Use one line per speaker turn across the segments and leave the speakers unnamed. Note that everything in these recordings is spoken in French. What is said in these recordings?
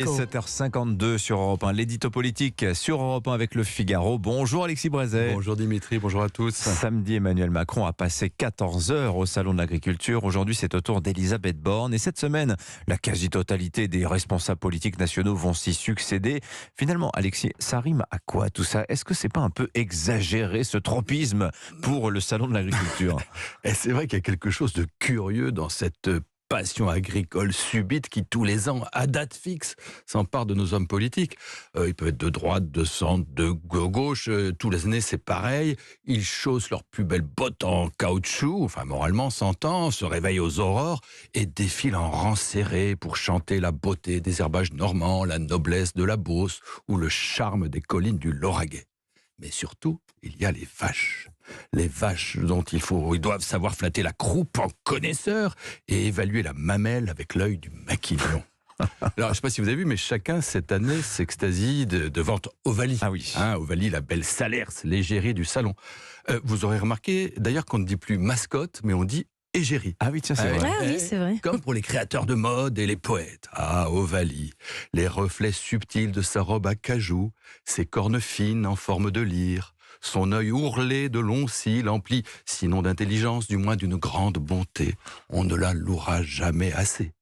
Et 7h52 sur Europe 1, l'édito politique sur Europe 1 avec Le Figaro. Bonjour Alexis Brézet.
Bonjour Dimitri, bonjour à tous.
Samedi, Emmanuel Macron a passé 14 heures au Salon de l'Agriculture. Aujourd'hui, c'est au tour d'Elisabeth Borne. Et cette semaine, la quasi-totalité des responsables politiques nationaux vont s'y succéder. Finalement, Alexis, ça rime à quoi tout ça? Est-ce que c'est pas un peu exagéré ce tropisme pour le Salon de l'Agriculture?
Et c'est vrai qu'il y a quelque chose de curieux dans cette passion agricole subite qui, tous les ans, à date fixe, s'empare de nos hommes politiques. Ils peuvent être de droite, de centre, de gauche. Tous les années, c'est pareil. Ils chaussent leurs plus belles bottes en caoutchouc, enfin moralement s'entend, se réveillent aux aurores et défilent en rang serré pour chanter la beauté des herbages normands, la noblesse de la Beauce ou le charme des collines du Lauragais. Mais surtout, il y a les vaches. Les vaches dont ils doivent savoir flatter la croupe en connaisseurs et évaluer la mamelle avec l'œil du maquignon. Alors, je ne sais pas si vous avez vu, mais chacun, cette année, s'extasie devant Ovalie.
Ah oui.
Ovalie, la belle Salers, l'égérie du salon. Vous aurez remarqué, d'ailleurs, qu'on ne dit plus mascotte, mais on dit égérie.
Ah oui, tiens, c'est vrai.
Ah oui, c'est vrai.
Comme pour les créateurs de mode et les poètes. Ah, Ovalie, les reflets subtils de sa robe à cajou, ses cornes fines en forme de lyre, son œil ourlé de longs cils empli, sinon d'intelligence, du moins d'une grande bonté. On ne la louera jamais assez.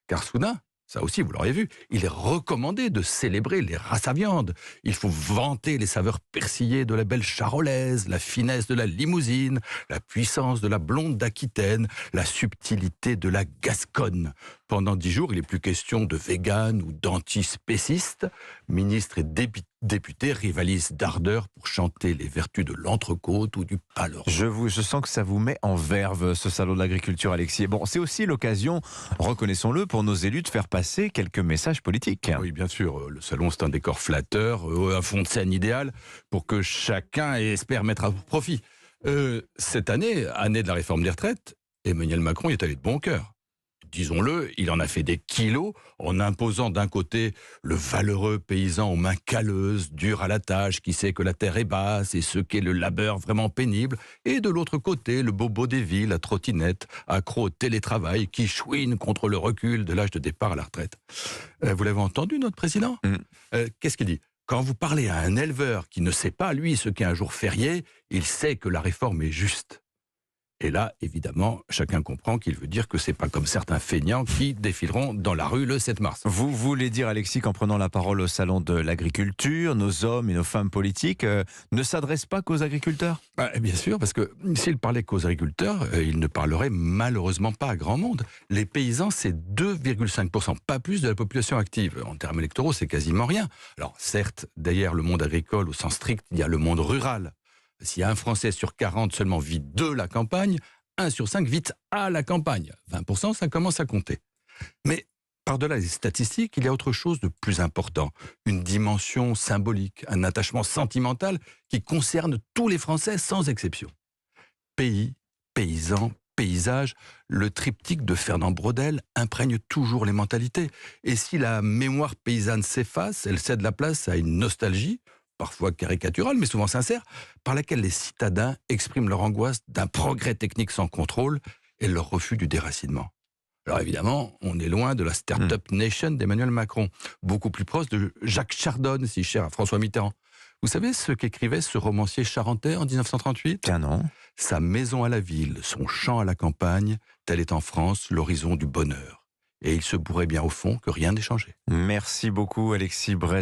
Car soudain, ça aussi vous l'aurez vu, il est recommandé de célébrer les races à viande. Il faut vanter les saveurs persillées de la belle charolaise, la finesse de la limousine, la puissance de la blonde d'Aquitaine, la subtilité de la Gasconne. Pendant 10 jours, il n'est plus question de vegan ou d'antispécistes. Ministres et députés rivalisent d'ardeur pour chanter les vertus de l'entrecôte ou du paleron.
Je sens que ça vous met en verve, ce salon de l'agriculture, Alexis. Bon, c'est aussi l'occasion, reconnaissons-le, pour nos élus de faire passer quelques messages politiques.
Oui, bien sûr. Le salon, c'est un décor flatteur, un fond de scène idéal pour que chacun espère mettre à profit. Cette année, année de la réforme des retraites, Emmanuel Macron y est allé de bon cœur. Disons-le, il en a fait des kilos en imposant d'un côté le valeureux paysan aux mains calleuses, dur à la tâche, qui sait que la terre est basse et ce qu'est le labeur vraiment pénible, et de l'autre côté le bobo des villes à trottinette, accro au télétravail, qui chouine contre le recul de l'âge de départ à la retraite. Vous l'avez entendu, notre président ? Qu'est-ce qu'il dit ? Quand vous parlez à un éleveur qui ne sait pas, lui, ce qu'est un jour férié, il sait que la réforme est juste. Et là, évidemment, chacun comprend qu'il veut dire que c'est pas comme certains feignants qui défileront dans la rue le 7 mars.
Vous voulez dire, Alexis, qu'en prenant la parole au Salon de l'Agriculture, nos hommes et nos femmes politiques ne s'adressent pas qu'aux agriculteurs ?
Bien sûr, parce que s'il parlait qu'aux agriculteurs, il ne parlerait malheureusement pas à grand monde. Les paysans, c'est 2,5%, pas plus de la population active. En termes électoraux, c'est quasiment rien. Alors certes, derrière le monde agricole, au sens strict, il y a le monde rural. Si un Français sur 40 seulement vit de la campagne, 1 sur 5 vit à la campagne. 20%, ça commence à compter. Mais par-delà les statistiques, il y a autre chose de plus important. Une dimension symbolique, un attachement sentimental qui concerne tous les Français sans exception. Pays, paysans, paysage, le triptyque de Fernand Braudel imprègne toujours les mentalités. Et si la mémoire paysanne s'efface, elle cède la place à une nostalgie, parfois caricaturale, mais souvent sincère, par laquelle les citadins expriment leur angoisse d'un progrès technique sans contrôle et leur refus du déracinement. Alors évidemment, on est loin de la Start-up Nation d'Emmanuel Macron, beaucoup plus proche de Jacques Chardon, si cher à François Mitterrand. Vous savez ce qu'écrivait ce romancier charentais en 1938 ?
Tiens, non.
Sa maison à la ville, son champ à la campagne, tel est en France l'horizon du bonheur. Et il se pourrait bien au fond que rien n'ait changé.
Merci beaucoup, Alexis Brézet.